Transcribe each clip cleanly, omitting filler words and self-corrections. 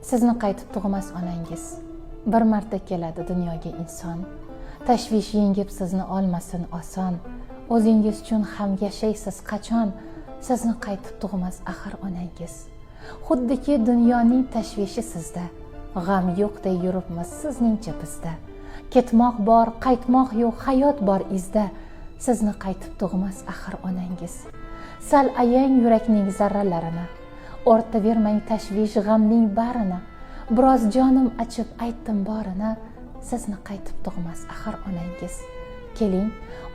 Sizni qaytib tug'mas onangiz. Bir marta keladi dunyoga inson. Tashvish yengib sizni olmasin oson. O'zingiz uchun ham yashaysiz qachon. Sizni qaytib tug'mas axir onangiz. Xuddiki dunyoning tashvishi sizda. G'am yo'qday yuribmiz sizningcha bizda. Ketmoq bor, qaytmoq yo'q, hayot bor izda. Sizni qaytib tug'mas axir onangiz. Sal ayang yurakning zarralarini. O'rtavermang tashvish g'amning barini. Biroz jonim achib aytdim borini. Sizni qaytib tug'mas axir onangiz. Keling,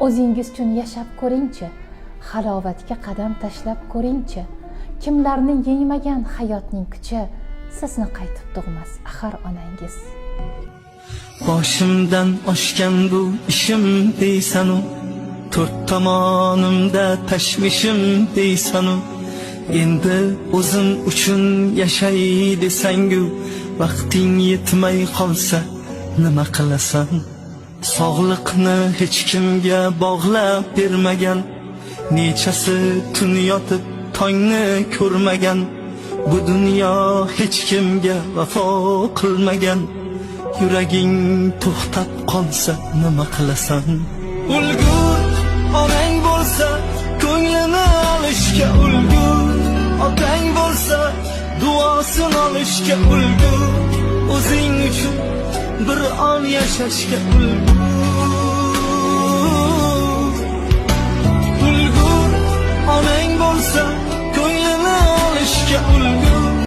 o'zingiz uchun yashab ko'ringchi. Halovatga qadam tashlab ko'ringchi. Kimlarni yengmagan hayotning kuchi. Sizni qaytib tug'mas axir onangiz. Boshimdan oshgan bu ishim deysanu, to'rt tomonimda tashvishim deysanu, endi o'zim uchun yashay desangu, vaqting yetmay qolsa nima qilasan? Sog'liqni hech kimga bog'lab bermagan, nechasi tun yotib tongni ko'rmagan, bu dunyo hech kimga vafo qilmagan. Yuraging to'xtab qolsa nima qilasan? Ulgur onang bo'lsa, ko'nglini olishga ulgur. Otang bo'lsa, duosini olishga ulgur. O'zing uchun bir on yashashga ulgur. Ulgur onang bo'lsa, ko'nglini olishga ulgur.